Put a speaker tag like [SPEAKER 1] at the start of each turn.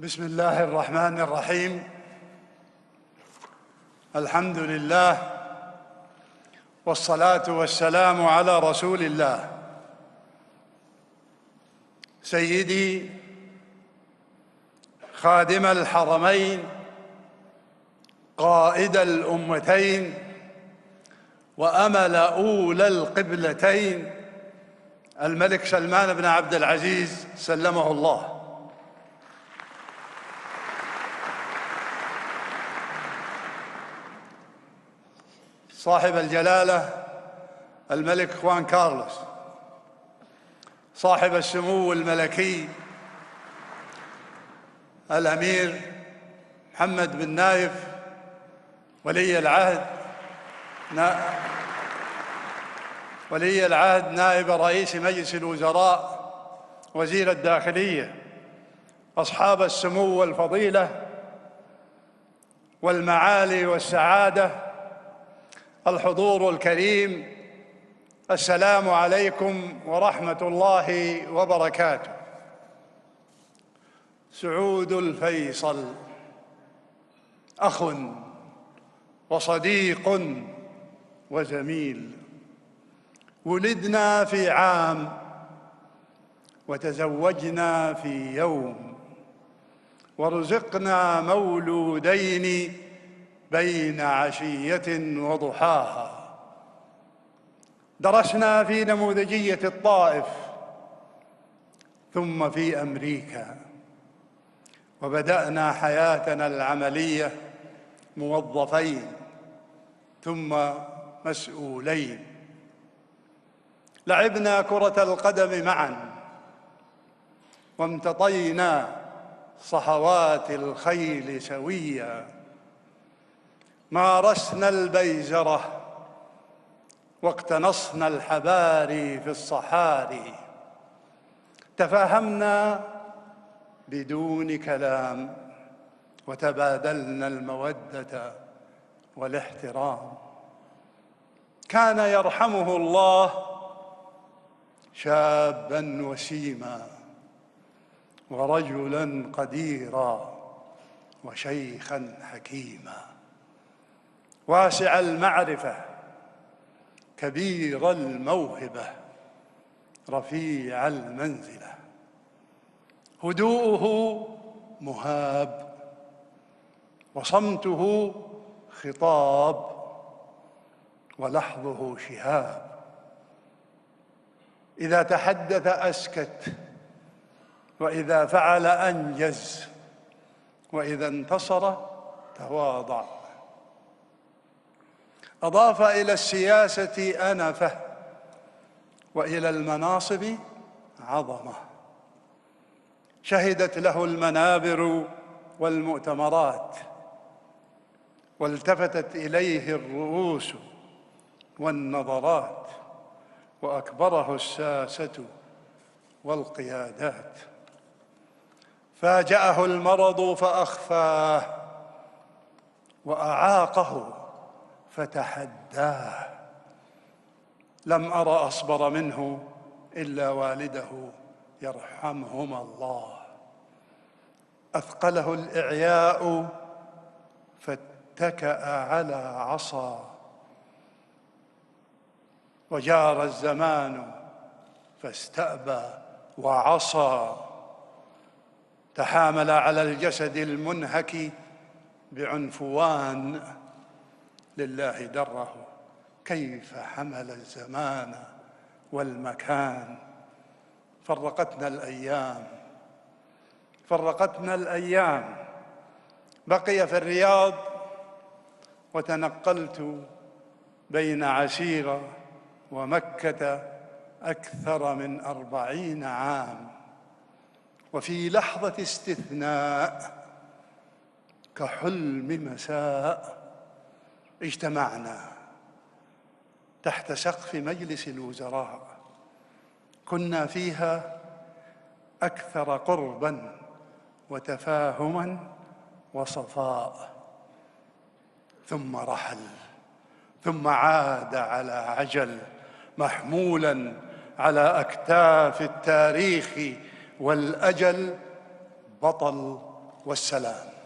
[SPEAKER 1] بسم الله الرحمن الرحيم. الحمد لله والصلاة والسلام على رسول الله سيدي خادم الحرمين قائد الأمتين وأمل أولى القبلتين الملك سلمان بن عبد العزيز سلمه الله، صاحب الجلالة الملك خوان كارلوس، صاحب السمو الملكي الأمير محمد بن نايف ولي العهد نائب رئيس مجلس الوزراء وزير الداخلية، أصحاب السمو والفضيلة والمعالي والسعادة، الحضور الكريم، السلام عليكم ورحمة الله وبركاته. سعود الفيصل أخ وصديق وزميل، ولدنا في عام وتزوجنا في يوم، ورزقنا مولودين بين عشية وضحاها. درسنا في نموذجية الطائف ثم في أمريكا، وبدأنا حياتنا العملية موظفين ثم مسؤولين. لعبنا كرة القدم معا، وامتطينا صحوات الخيل سويا، مارسنا البيزرة واقتنصنا الحباري في الصحاري، تفاهمنا بدون كلام وتبادلنا المودة والاحترام. كان يرحمه الله شابا وسيما ورجلا قديرا وشيخا حكيما، واسع المعرفة كبير الموهبة رفيع المنزلة، هدوءه مهاب وصمته خطاب ولحظه شهاب. إذا تحدث أسكت، وإذا فعل أنجز، وإذا انتصر تواضع. أضاف إلى السياسة أنفة، وإلى المناصب عظمة. شهدت له المنابر والمؤتمرات، والتفتت إليه الرؤوس والنظرات، وأكبره الساسة والقيادات. فاجأه المرض فأخفاه، وأعاقه فتحداه. لم أر أصبر منه إلا والده يرحمهما الله. أثقله الإعياء فاتكأ على عصا، وجار الزمان فاستأبى وعصى. تحامل على الجسد المنهك بعنفوان، لله دره كيف حمل الزمان والمكان. فرقتنا الأيام. بقي في الرياض، وتنقلت بين عسيرة ومكة أكثر من 40 عام. وفي لحظة استثناء كحلم مساء اجتمعنا تحت سقف مجلس الوزراء. كنا فيها أكثر قرباً وتفاهماً وصفاء. ثم رحل، ثم عاد على عجل، محمولاً على أكتاف التاريخ والأجل، بطل والسلام.